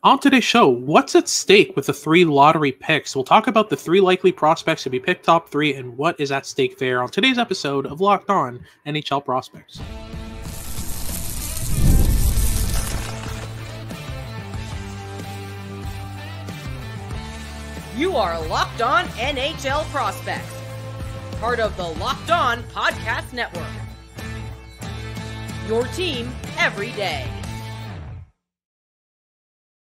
On today's show, what's at stake with the three lottery picks? We'll talk about the three likely prospects to be picked top three and what is at stake there on today's episode of Locked On NHL Prospects. You are Locked On NHL Prospects, part of the Locked On Podcast Network. Your team every day.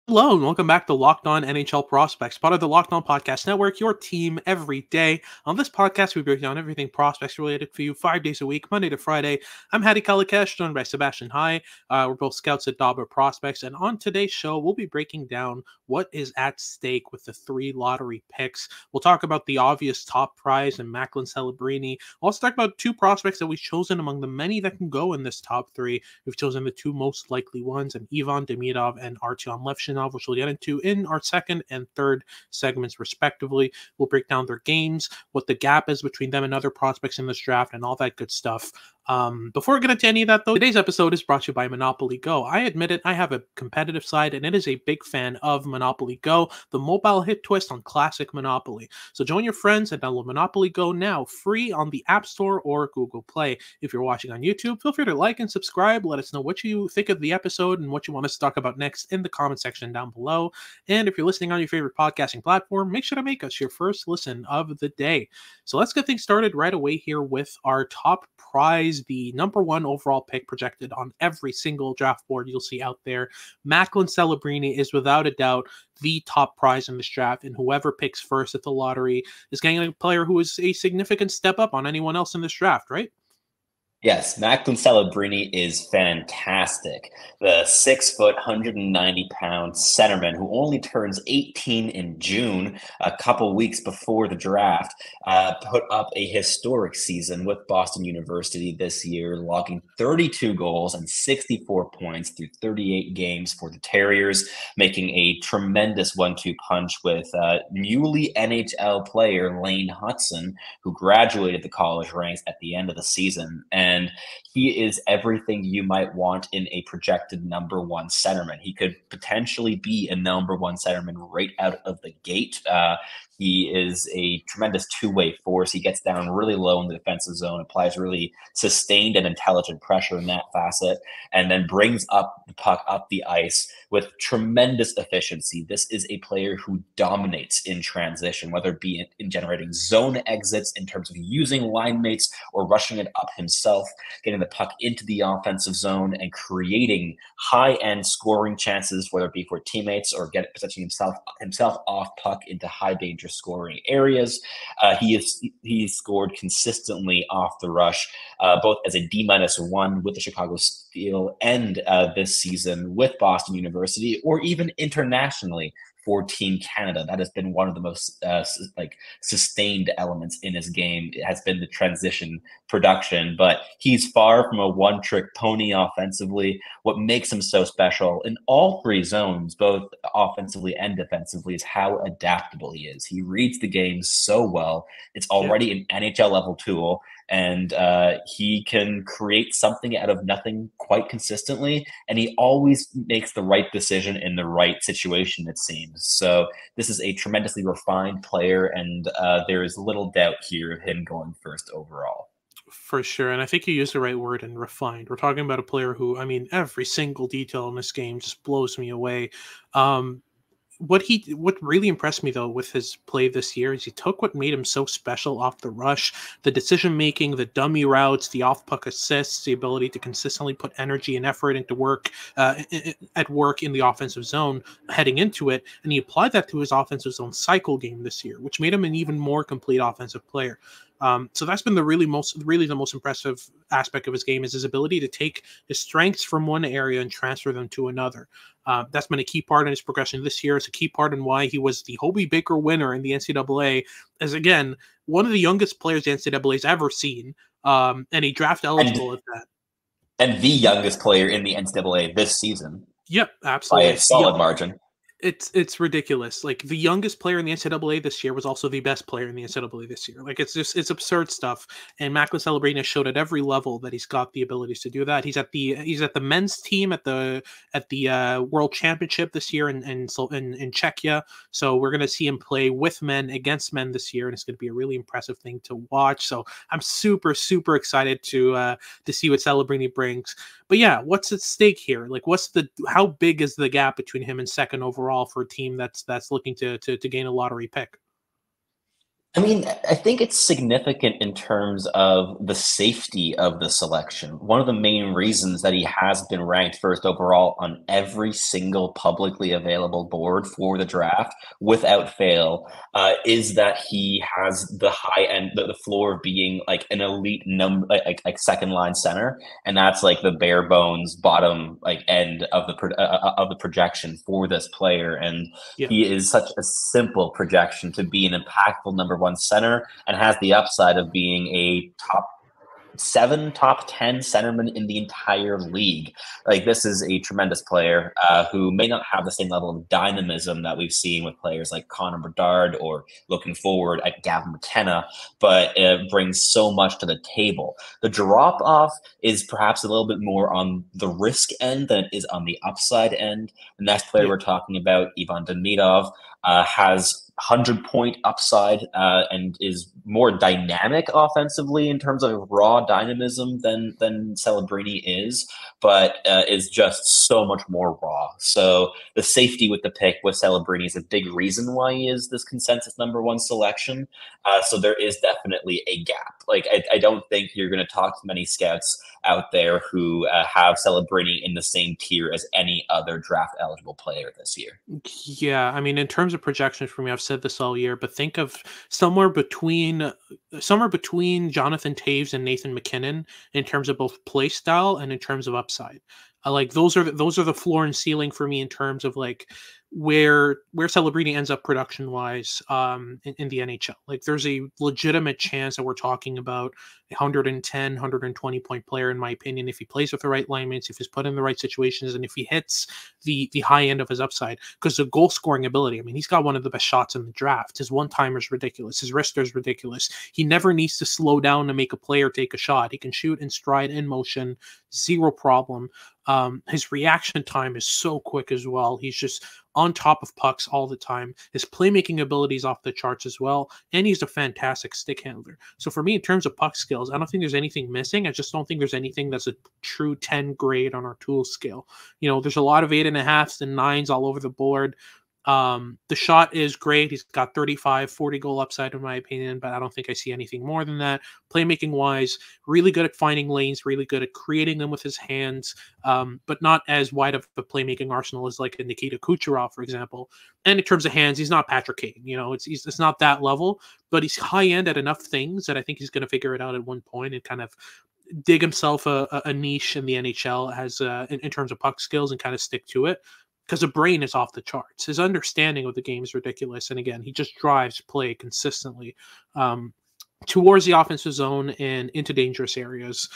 Hello and welcome back to Locked On NHL Prospects, part of the Locked On Podcast Network, your team every day. On this podcast, we break down everything prospects related for you 5 days a week, Monday to Friday. I'm Hattie Kalikesh, joined by Sebastian High. We're both scouts at Dauber Prospects, and on today's show, we'll be breaking down what is at stake with the three lottery picks. We'll talk about the obvious top prize and Macklin Celebrini. We'll also talk about two prospects that we've chosen among the many that can go in this top three. We've chosen the two most likely ones, and Demidov and Artyom Levshunov, which we'll get into in our second and third segments respectively. We'll break down their games, what the gap is between them and other prospects in this draft, and all that good stuff. Before we get into any of that, though, today's episode is brought to you by Monopoly Go. I admit it, I have a competitive side, and it is a big fan of Monopoly Go, the mobile hit twist on classic Monopoly. So join your friends and download Monopoly Go now, free on the App Store or Google Play. If you're watching on YouTube, feel free to like and subscribe. Let us know what you think of the episode and what you want us to talk about next in the comment section down below. And if you're listening on your favorite podcasting platform, make sure to make us your first listen of the day. So let's get things started right away here with our top prize, the number one overall pick projected on every single draft board you'll see out there. Macklin Celebrini is without a doubt the top prize in this draft, and whoever picks first at the lottery is getting a player who is a significant step up on anyone else in this draft, right? Yes, Macklin Celebrini is fantastic. The 6-foot, 190-pound centerman who only turns 18 in June, a couple weeks before the draft, put up a historic season with Boston University this year, logging 32 goals and 64 points through 38 games for the Terriers, making a tremendous 1-2 punch with newly NHL player Lane Hutson, who graduated the college ranks at the end of the season. And he is everything you might want in a projected number one centerman. He could potentially be a number one centerman right out of the gate. He is a tremendous two-way force. He gets down really low in the defensive zone, applies really sustained and intelligent pressure in that facet, and then brings up the puck up the ice with tremendous efficiency. This is a player who dominates in transition, whether it be in generating zone exits in terms of using line mates or rushing it up himself, getting the puck into the offensive zone and creating high-end scoring chances, whether it be for teammates or positioning himself off puck into high danger scoring areas. He scored consistently off the rush, both as a D-1 with the Chicago Steel and this season with Boston University, or even internationally for Team Canada. That has been one of the most sustained elements in his game. It has been the transition production, but he's far from a one-trick pony offensively. What makes him so special in all three zones, both offensively and defensively, is how adaptable he is. He reads the game so well. It's already an NHL level tool, and he can create something out of nothing quite consistently, and he always makes the right decision in the right situation, it seems. So this is a tremendously refined player, and there is little doubt here of him going first overall. For sure, and I think you used the right word in refined. We're talking about a player who, I mean, every single detail in this game just blows me away. What really impressed me, though, with his play this year is he took what made him so special off the rush, the decision-making, the dummy routes, the off-puck assists, the ability to consistently put energy and effort into work in the offensive zone heading into it, and he applied that to his offensive zone cycle game this year, which made him an even more complete offensive player. So that's been the most impressive aspect of his game, is his ability to take his strengths from one area and transfer them to another. That's been a key part in his progression this year. It's a key part in why he was the Hobey Baker winner in the NCAA, as again, one of the youngest players the NCAA's ever seen, and he draft eligible at that. And the youngest player in the NCAA this season. Yep, absolutely. By a solid margin. It's ridiculous. Like, the youngest player in the NCAA this year was also the best player in the NCAA this year. Like, it's absurd stuff. And Macklin Celebrini has showed at every level that he's got the abilities to do that. He's at the men's team at the World Championship this year in Czechia. So we're gonna see him play with men against men this year, and it's gonna be a really impressive thing to watch. So I'm super excited to see what Celebrini brings. But yeah, what's at stake here? Like, how big is the gap between him and second overall for a team that's looking to gain a lottery pick? I mean, I think it's significant in terms of the safety of the selection. One of the main reasons that he has been ranked first overall on every single publicly available board for the draft, without fail, is that he has the high end, the floor of being like an elite number, like second line center, and that's like the bare bones bottom like end of the projection for this player. And Yeah. he is such a simple projection to be an impactful number one center, and has the upside of being a top 7, top 10 centerman in the entire league. Like, this is a tremendous player who may not have the same level of dynamism that we've seen with players like Connor Bedard or looking forward at Gavin McKenna, but it brings so much to the table. The drop off is perhaps a little bit more on the risk end than it is on the upside end. The next player we're talking about, Ivan Demidov, has 100-point upside and is more dynamic offensively in terms of raw dynamism than Celebrini is, but is just so much more raw. So the safety with the pick with Celebrini is a big reason why he is this consensus number one selection. So there is definitely a gap. Like, I don't think you're going to talk to many scouts out there who have Celebrini in the same tier as any other draft eligible player this year. Yeah, I mean, in terms of projections for me, I've said this all year, but think of somewhere between Jonathan Taves and Nathan McKinnon in terms of both play style and in terms of upside. Like, those are the floor and ceiling for me in terms of like where Celebrini ends up production wise in the NHL. Like, there's a legitimate chance that we're talking about a 110, 120 point player, in my opinion, if he plays with the right linemen, if he's put in the right situations, and if he hits the high end of his upside. Because the goal scoring ability, I mean, he's got one of the best shots in the draft. His one-timer is ridiculous. His wrister is ridiculous. He never needs to slow down to make a play or take a shot. He can shoot in stride, in motion, zero problem. His reaction time is so quick as well. He's just on top of pucks all the time. His playmaking ability is off the charts as well, and he's a fantastic stick handler. So for me, in terms of puck skills, I don't think there's anything missing. I just don't think there's anything that's a true 10 grade on our tool scale. You know, there's a lot of 8.5s and 9s all over the board. The shot is great. He's got 35, 40 goal upside in my opinion, but I don't think I see anything more than that. Playmaking wise, really good at finding lanes, really good at creating them with his hands, but not as wide of a playmaking arsenal as like a Nikita Kucherov, for example. And in terms of hands, he's not Patrick Kane. You know, it's not that level, but he's high end at enough things that I think he's going to figure it out at one point and kind of dig himself a niche in the NHL as in terms of puck skills and kind of stick to it. Because the brain is off the charts. His understanding of the game is ridiculous. And again, he just drives play consistently towards the offensive zone and into dangerous areas.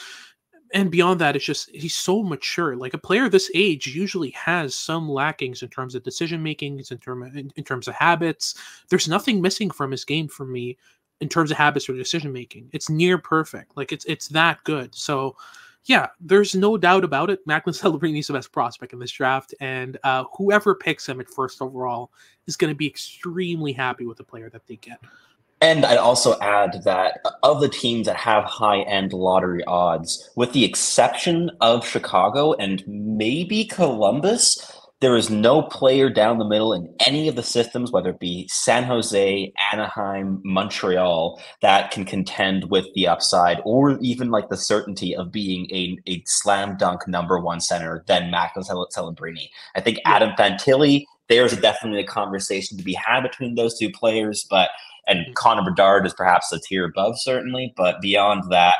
And beyond that, it's just he's so mature. Like, a player this age usually has some lackings in terms of decision making, in terms of habits. There's nothing missing from his game for me in terms of habits or decision making. It's near perfect. Like, it's that good. So yeah, there's no doubt about it. Macklin Celebrini is the best prospect in this draft, and whoever picks him at first overall is going to be extremely happy with the player that they get. And I'd also add that of the teams that have high-end lottery odds, with the exception of Chicago and maybe Columbus, there is no player down the middle in any of the systems, whether it be San Jose, Anaheim, Montreal, that can contend with the upside or even like the certainty of being a slam dunk number one center than Macklin Celebrini. I think Adam Fantilli, there's definitely a conversation to be had between those two players, and Connor Bedard is perhaps a tier above, certainly, but beyond that,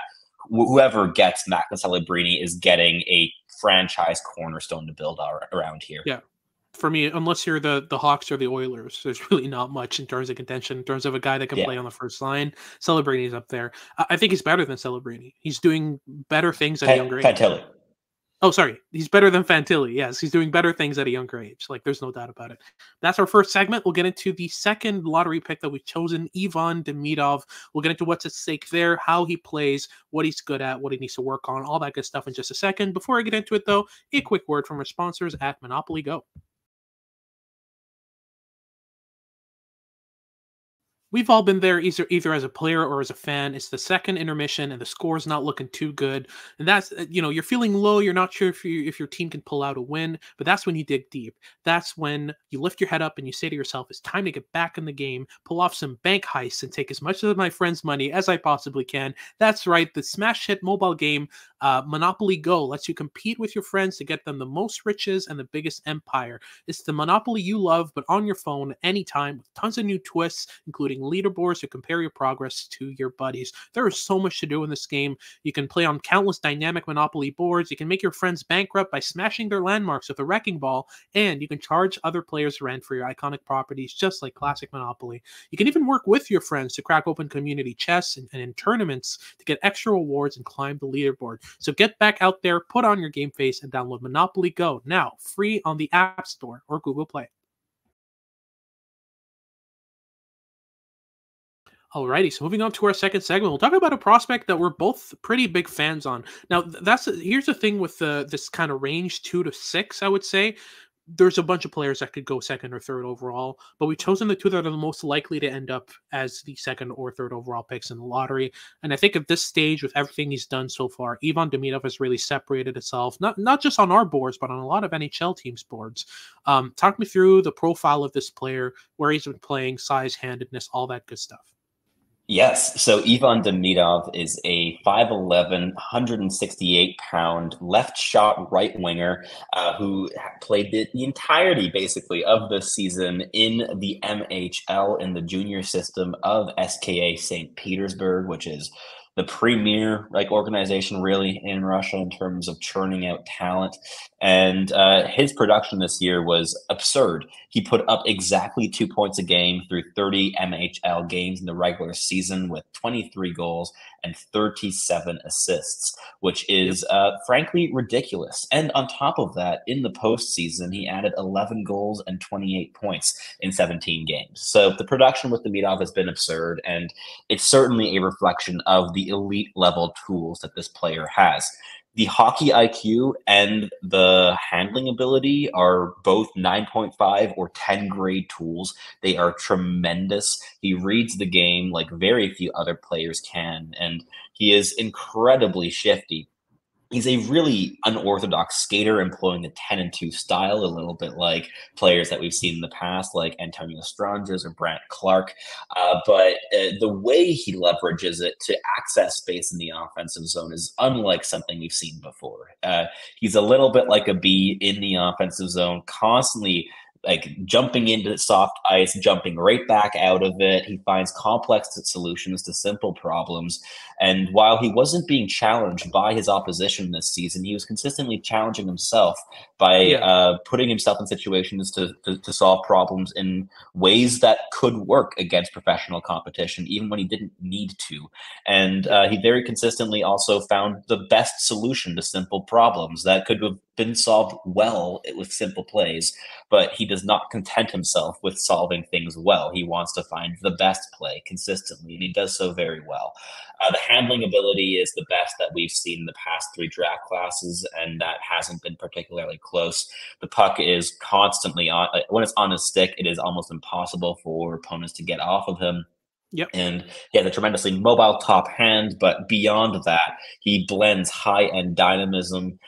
whoever gets Macklin Celebrini is getting a franchise cornerstone to build around here. Yeah. For me, unless you're the Hawks or the Oilers, there's really not much in terms of contention, in terms of a guy that can play on the first line. Celebrini's up there. I think he's better than Celebrini. He's doing better things at a younger age. Oh, sorry. He's better than Fantilli. Yes, he's doing better things at a younger age. Like, there's no doubt about it. That's our first segment. We'll get into the second lottery pick that we've chosen, Ivan Demidov. We'll get into what's at stake there, how he plays, what he's good at, what he needs to work on, all that good stuff in just a second. Before I get into it, though, a quick word from our sponsors at Monopoly Go. We've all been there either as a player or as a fan. It's the second intermission and the score's not looking too good. And that's you're feeling low, you're not sure if your team can pull out a win, but that's when you dig deep. That's when you lift your head up and you say to yourself, it's time to get back in the game, pull off some bank heists and take as much of my friends' money as I possibly can. That's right, the smash hit mobile game Monopoly Go lets you compete with your friends to get them the most riches and the biggest empire. It's the Monopoly you love, but on your phone anytime with tons of new twists, including leaderboards to compare your progress to your buddies. There is so much to do in this game. You can play on countless dynamic Monopoly boards. You can make your friends bankrupt by smashing their landmarks with a wrecking ball, and you can charge other players rent for your iconic properties, just like classic Monopoly. You can even work with your friends to crack open community chests and in tournaments to get extra rewards and climb the leaderboard. So get back out there, put on your game face, and download Monopoly Go now, free on the App Store or Google Play. Alrighty, so moving on to our second segment, we'll talk about a prospect that we're both pretty big fans on. Now, here's the thing with this kind of range 2 to 6, I would say. There's a bunch of players that could go second or third overall, but we've chosen the two that are the most likely to end up as the second or third overall picks in the lottery. And I think at this stage, with everything he's done so far, Ivan Demidov has really separated itself, not just on our boards, but on a lot of NHL teams' boards. Talk me through the profile of this player, where he's been playing, size, handedness, all that good stuff. Yes. So Ivan Demidov is a 5'11", 168-pound left shot right winger who played the entirety, basically, of the season in the NHL in the junior system of SKA St. Petersburg, which is the premier organization really in Russia in terms of churning out talent. And his production this year was absurd. He put up exactly 2 points a game through 30 MHL games in the regular season with 23 goals and 37 assists, which is frankly ridiculous. And on top of that, in the postseason, he added 11 goals and 28 points in 17 games. So the production with Demidov has been absurd, and it's certainly a reflection of the elite level tools that this player has. The hockey IQ and the handling ability are both 9.5 or 10 grade tools. They are tremendous. He reads the game like very few other players can, and he is incredibly shifty. He's a really unorthodox skater, employing the 10 and 2 style, a little bit like players that we've seen in the past, like Antonio Stranges or Brant Clark. But the way he leverages it to access space in the offensive zone is unlike something we've seen before. He's a little bit like a bee in the offensive zone, constantly jumping into soft ice, jumping right back out of it. He finds complex solutions to simple problems. And while he wasn't being challenged by his opposition this season, he was consistently challenging himself by putting himself in situations to solve problems in ways that could work against professional competition, even when he didn't need to. And he very consistently also found the best solution to simple problems that could have been solved well with simple plays, but he does not content himself with solving things well. He wants to find the best play consistently, and he does so very well. The handling ability is the best that we've seen in the past 3 draft classes, and that hasn't been particularly close. The puck is constantly on. When it's on his stick, it is almost impossible for opponents to get off of him. Yep. And he has a tremendously mobile top hand, but beyond that, he blends high-end dynamism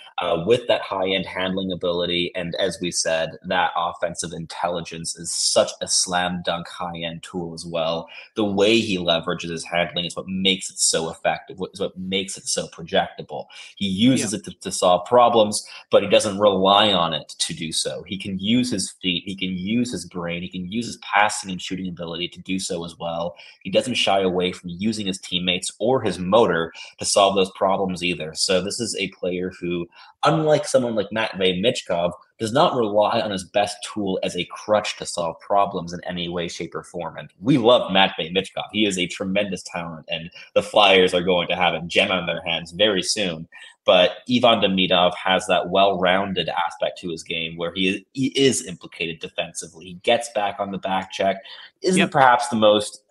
with that high-end handling ability. And as we said, that offensive intelligence is such a slam dunk high-end tool as well. The way he leverages his handling is what makes it so effective, is what makes it so projectable. He uses it to solve problems, but he doesn't rely on it to do so. He can use his feet, he can use his brain, he can use his passing and shooting ability to do so as well. He doesn't shy away from using his teammates or his motor to solve those problems either. So this is a player who, unlike someone like Matvei Michkov, does not rely on his best tool as a crutch to solve problems in any way, shape, or form. And we love Matvei Michkov. He is a tremendous talent, and the Flyers are going to have a gem on their hands very soon. But Ivan Demidov has that well-rounded aspect to his game where he is implicated defensively. He gets back on the back check, isn't perhaps the most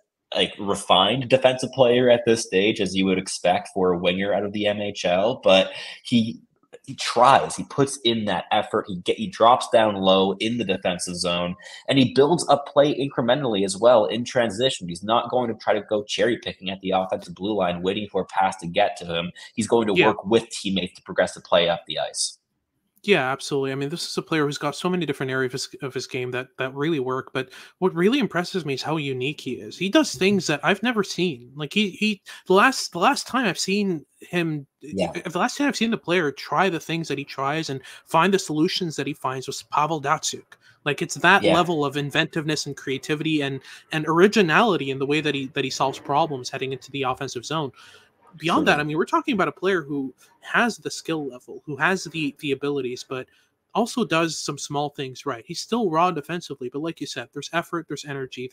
refined defensive player at this stage, as you would expect for a winger out of the NHL, but he tries, he puts in that effort, he drops down low in the defensive zone, and he builds up play incrementally as well in transition. He's not going to try to go cherry picking at the offensive blue line, waiting for a pass to get to him. He's going to work with teammates to progress the play up the ice. Yeah, absolutely. I mean, this is a player who's got so many different areas of his game that really work. But what really impresses me is how unique he is. He does things that I've never seen. Like the last time I've seen him, the last time I've seen the player try the things that he tries and find the solutions that he finds was Pavel Datsyuk. Like it's that level of inventiveness and creativity and originality in the way that he solves problems heading into the offensive zone. Beyond that, I mean, we're talking about a player who has the skill level, who has the abilities, but also does some small things right. He's still raw defensively, but like you said, there's effort, there's energy,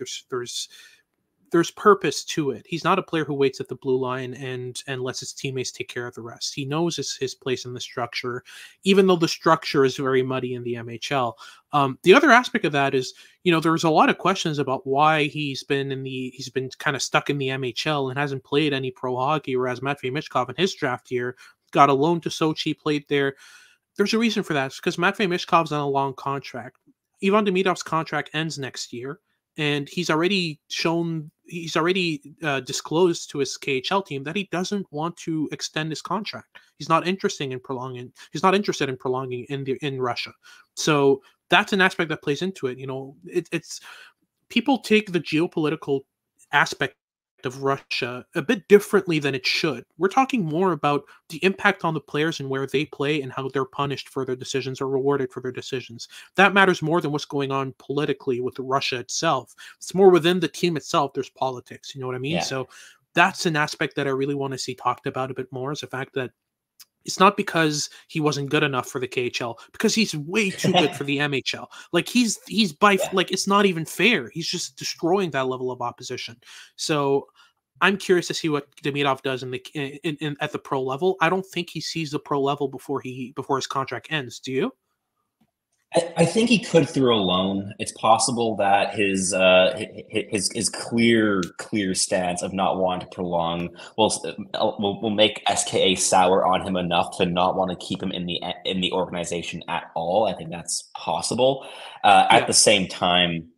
there's purpose to it. He's not a player who waits at the blue line and lets his teammates take care of the rest. He knows his place in the structure, even though the structure is very muddy in the NHL. The other aspect of that is, there's a lot of questions about why he's been kind of stuck in the MHL and hasn't played any pro hockey, whereas Matvei Michkov in his draft year got a loan to Sochi, played there. There's a reason for that. It's because Matvei Michkov's on a long contract. Ivan Demidov's contract ends next year, and he's already disclosed to his KHL team that he doesn't want to extend his contract. He's not interested in prolonging in Russia. So that's an aspect that plays into it. It's people take the geopolitical aspect of Russia a bit differently than it should. We're talking more about the impact on the players and where they play and how they're punished for their decisions or rewarded for their decisions. That matters more than what's going on politically with Russia itself. It's more within the team itself. There's politics. You know what I mean? Yeah. So that's an aspect that I really want to see talked about a bit more, is the fact that it's not because he wasn't good enough for the KHL, because he's way too good for the MHL. Like like it's not even fair. He's just destroying that level of opposition. So I'm curious to see what Demidov does at the pro level. I don't think he sees the pro level before his contract ends. Do you? I think he could through a loan. It's possible that his clear stance of not wanting to prolong will make SKA sour on him enough to not want to keep him in the organization at all. I think that's possible. At the same time,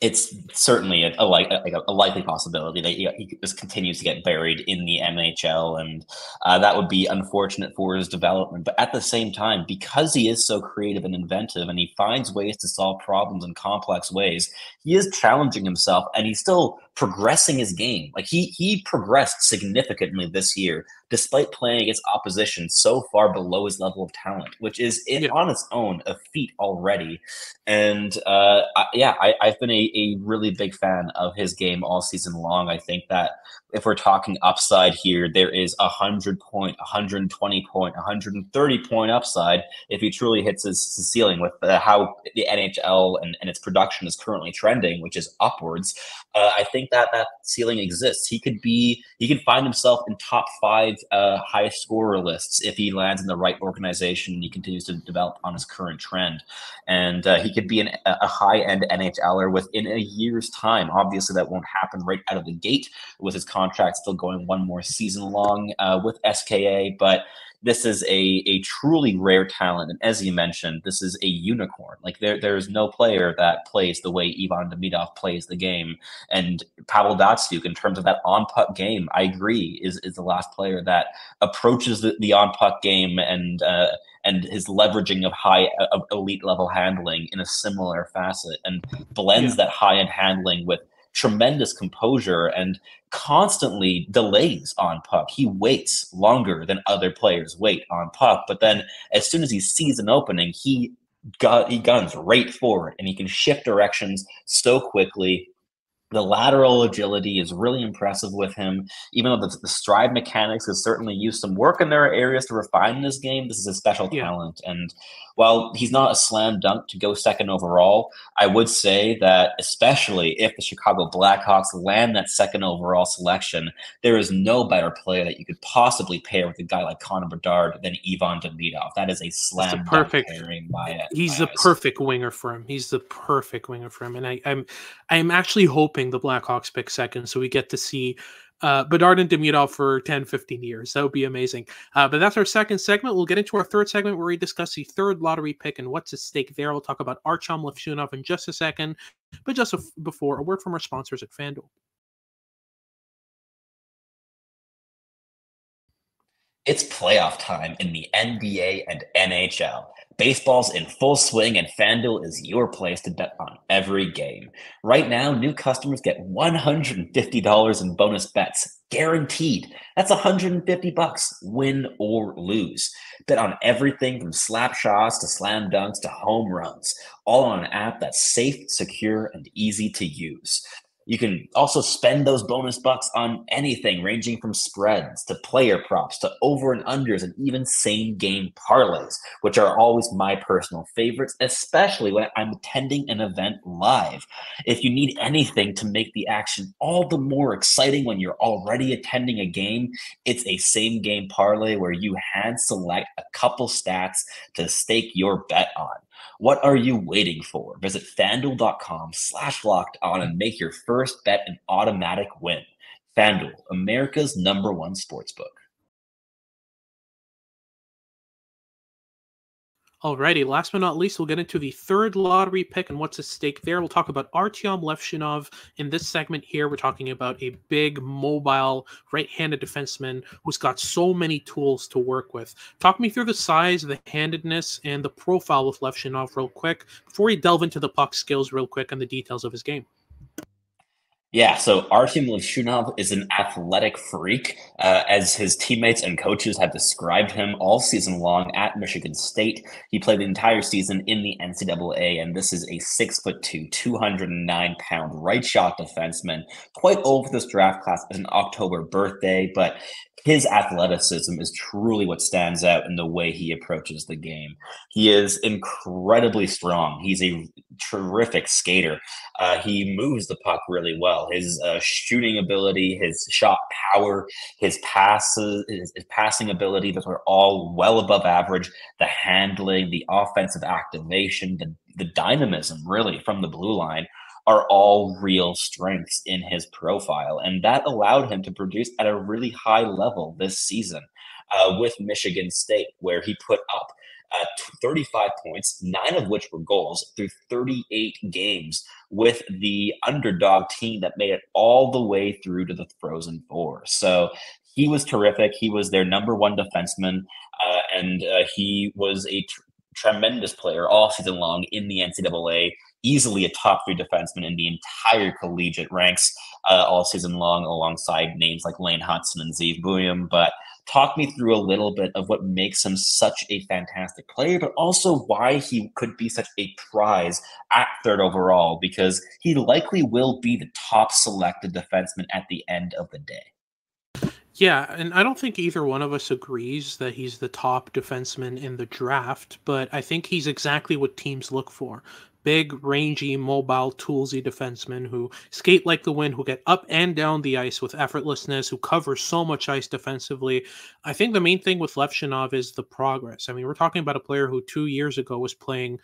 it's certainly a likely possibility that he just continues to get buried in the NHL, and that would be unfortunate for his development. But at the same time, because he is so creative and inventive, and he finds ways to solve problems in complex ways, he is challenging himself, and he's still progressing his game. Like he progressed significantly this year, despite playing against opposition so far below his level of talent, which is on its own a feat already. And I've been a really big fan of his game all season long. I think that if we're talking upside here, there is 100 point, 120 point, 130 point upside if he truly hits his ceiling with how the NHL and its production is currently trending, which is upwards. I think that ceiling exists. He could find himself in top 5 highest scorer lists if he lands in the right organization and he continues to develop on his current trend. And he could be a high-end NHLer within a year's time. Obviously, that won't happen right out of the gate with his contract still going one more season long with SKA, but this is a truly rare talent. And as you mentioned, this is a unicorn. Like there's no player that plays the way Ivan Demidov plays the game. And Pavel Datsyuk, in terms of that on-puck game, I agree, is the last player that approaches the on-puck game and his leveraging of elite level handling in a similar facet, and blends that high-end handling with tremendous composure and constantly delays on puck. He waits longer than other players wait on puck, but then as soon as he sees an opening, he guns right forward, and he can shift directions so quickly. The lateral agility is really impressive with him. Even though the stride mechanics has certainly used some work, and there are areas to refine in his game, this is a special Yeah. talent. And while he's not a slam dunk to go second overall, I would say that especially if the Chicago Blackhawks land that second overall selection, there is no better player that you could possibly pair with a guy like Connor Bedard than Ivan Demidov. That is a It's the slam dunk perfect pairing in he's my the eyes. perfect winger for him. He's the perfect winger for him. And I'm actually hoping the Blackhawks pick second so we get to see Bedard and Demidov for 10, 15 years. That would be amazing. But that's our second segment. We'll get into our third segment where we discuss the third lottery pick and what's at stake there. We'll talk about Artyom Levshunov in just a second. But just before, a word from our sponsors at FanDuel. It's playoff time in the NBA and NHL. Baseball's in full swing, and FanDuel is your place to bet on every game. Right now, new customers get $150 in bonus bets, guaranteed. That's $150, win or lose. Bet on everything from slap shots to slam dunks to home runs, all on an app that's safe, secure, and easy to use. You can also spend those bonus bucks on anything ranging from spreads to player props to over and unders and even same game parlays, which are always my personal favorites, especially when I'm attending an event live. If you need anything to make the action all the more exciting when you're already attending a game, it's a same game parlay where you hand select a couple stats to stake your bet on. What are you waiting for? Visit fanduel.com/locked on and make your first bet an automatic win. FanDuel, America's #1 sportsbook. Alrighty, last but not least, we'll get into the third lottery pick and what's at stake there. We'll talk about Artyom Levshunov. In this segment here, we're talking about a big, mobile, right-handed defenseman who's got so many tools to work with. Talk me through the size, the handedness, and the profile of Levshunov real quick before we delve into the puck skills real quick and the details of his game. Yeah, so Artyom Levshunov is an athletic freak, as his teammates and coaches have described him all season long at Michigan State. He played the entire season in the NCAA, and this is a 6'2", 209-pound right shot defenseman, quite old for this draft class as an October birthday, but his athleticism is truly what stands out in the way he approaches the game. He is incredibly strong. He's a terrific skater. He moves the puck really well. His shooting ability, his shot power, his passes, his passing ability, those are all well above average. The handling, the offensive activation, the dynamism really from the blue line are all real strengths in his profile. And that allowed him to produce at a really high level this season with Michigan State, where he put up 35 points, 9 of which were goals through 38 games with the underdog team that made it all the way through to the Frozen Four. So he was terrific. He was their #1 defenseman, and he was a tremendous player all season long in the NCAA, easily a top 3 defenseman in the entire collegiate ranks all season long, alongside names like Lane Hudson and Zeev Buium. But talk me through a little bit of what makes him such a fantastic player, but also why he could be such a prize at 3rd overall, because he likely will be the top selected defenseman at the end of the day. Yeah, and I don't think either one of us agrees that he's the top defenseman in the draft, but I think he's exactly what teams look for. Big, rangy, mobile, toolsy defensemen who skate like the wind, who get up and down the ice with effortlessness, who cover so much ice defensively. I think the main thing with Levshunov is the progress. I mean, we're talking about a player who 2 years ago was playing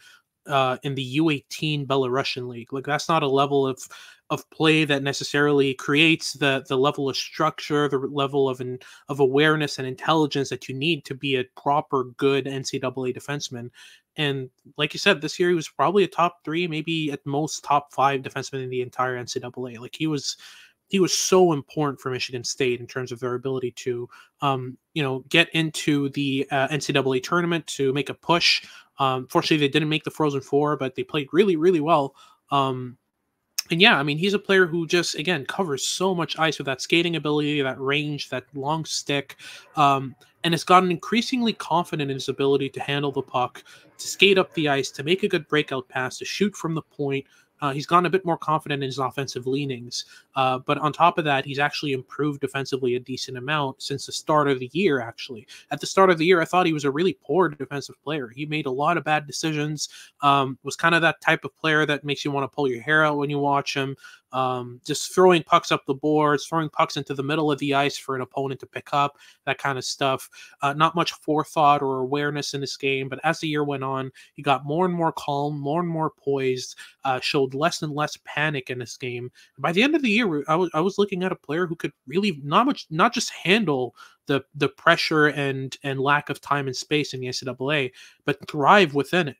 in the U18 Belarusian league. Like, that's not a level of play that necessarily creates the level of structure, the level of awareness and intelligence that you need to be a proper good NCAA defenseman. And like you said, this year he was probably a top 3, maybe at most top 5 defenseman in the entire NCAA. Like, he was so important for Michigan State in terms of their ability to, get into the NCAA tournament, to make a push. Fortunately, they didn't make the Frozen Four, but they played really, really well. And yeah, I mean, he's a player who just, again, covers so much ice with that skating ability, that range, that long stick, and has gotten increasingly confident in his ability to handle the puck, to skate up the ice, to make a good breakout pass, to shoot from the point. He's gotten a bit more confident in his offensive leanings. But on top of that, he's actually improved defensively a decent amount since the start of the year, actually. At the start of the year, I thought he was a really poor defensive player. He made a lot of bad decisions, was kind of that type of player that makes you want to pull your hair out when you watch him. Just throwing pucks up the boards, throwing pucks into the middle of the ice for an opponent to pick up, that kind of stuff. Not much forethought or awareness in this game, but as the year went on, he got more and more calm, more and more poised, showed less and less panic in this game. By the end of the year, I was looking at a player who could really not just handle the pressure and lack of time and space in the NCAA, but thrive within it.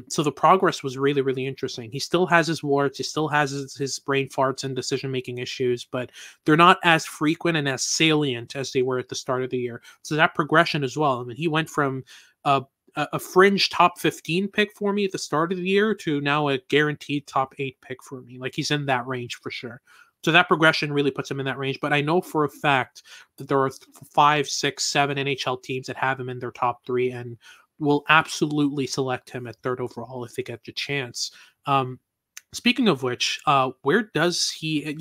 So the progress was really, really interesting. He still has his warts, he still has his brain farts and decision-making issues, but they're not as frequent and as salient as they were at the start of the year. So that progression as well. I mean, he went from a fringe top 15 pick for me at the start of the year to now a guaranteed top 8 pick for me. Like, he's in that range for sure. So that progression really puts him in that range. But I know for a fact that there are 5, 6, 7 NHL teams that have him in their top 3 and will absolutely select him at 3rd overall if they get the chance. Speaking of which, where does he,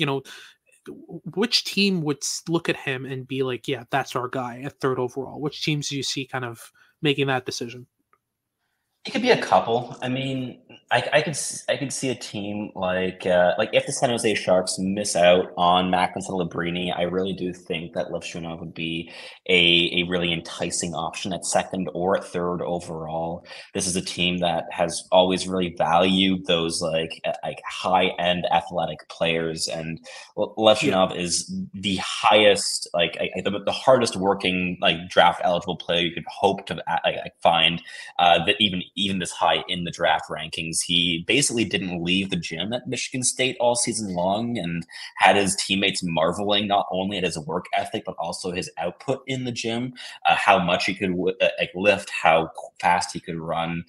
which team would look at him and be like, yeah, that's our guy at 3rd overall? Which teams do you see kind of making that decision? It could be a couple. I mean, I could see a team like if the San Jose Sharks miss out on Macklin Celebrini, I really do think that Levshunov would be a really enticing option at 2nd or at 3rd overall. This is a team that has always really valued those like high end athletic players, and Levshunov is the highest, the hardest working draft eligible player you could hope to find that even this high in the draft rankings. He basically didn't leave the gym at Michigan State all season long and had his teammates marveling not only at his work ethic, but also his output in the gym, how much he could lift, how fast he could run,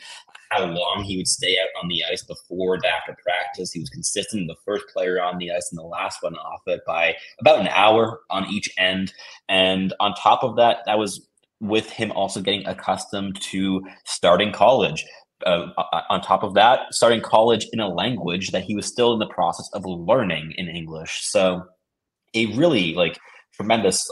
how long he would stay out on the ice before and after practice. He was consistent, the first player on the ice and the last one off it by about an hour on each end. And on top of that, that was with him also getting accustomed to starting college. On top of that, starting college in a language that he was still in the process of learning in English. So a really tremendous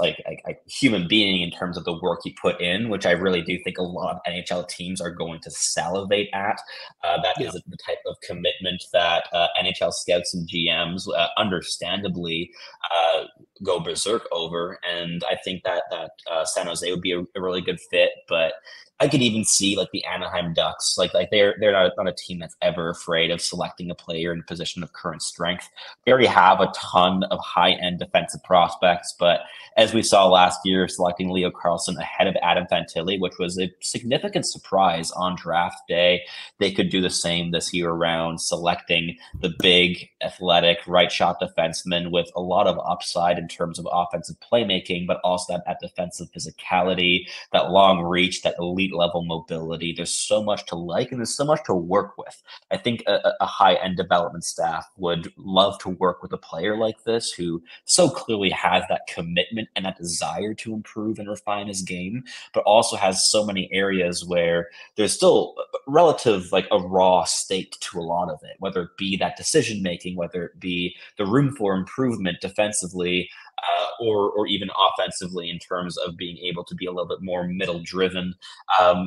human being in terms of the work he put in, which I really do think a lot of NHL teams are going to salivate at. That is the type of commitment that NHL scouts and GMs understandably go berserk over. And I think that San Jose would be a really good fit, but I could even see the Anaheim Ducks, they're not a team that's ever afraid of selecting a player in a position of current strength. They already have a ton of high-end defensive prospects, but as we saw last year, selecting Leo Carlsson ahead of Adam Fantilli, which was a significant surprise on draft day, they could do the same this year around, selecting the big, athletic, right-shot defenseman with a lot of upside in terms of offensive playmaking, but also that defensive physicality, that long reach, that elite level mobility. There's so much to like, and there's so much to work with. I think a high-end development staff would love to work with a player like this who so clearly has that commitment and that desire to improve and refine his game, but also has so many areas where there's still relative a raw state to a lot of it, whether it be that decision making, whether it be the room for improvement defensively, or even offensively in terms of being able to be a little bit more middle driven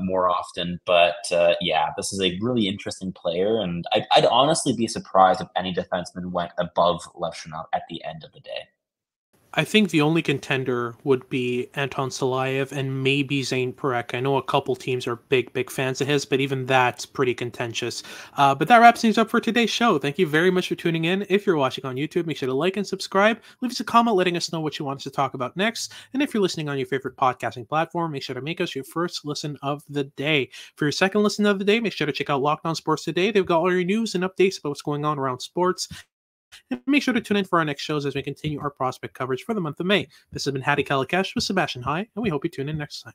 more often. But this is a really interesting player, and I'd honestly be surprised if any defenseman went above Levshunov at the end of the day. I think the only contender would be Anton Salayev and maybe Zane Parekh. I know a couple teams are big fans of his, but even that's pretty contentious. But that wraps things up for today's show. Thank you very much for tuning in. If you're watching on YouTube, make sure to like and subscribe. Leave us a comment letting us know what you want us to talk about next. And if you're listening on your favorite podcasting platform, make sure to make us your first listen of the day. For your second listen of the day, make sure to check out Locked On Sports Today. They've got all your news and updates about what's going on around sports. And make sure to tune in for our next shows as we continue our prospect coverage for the month of May. This has been Hattie Kalakash with Sebastian High, and we hope you tune in next time.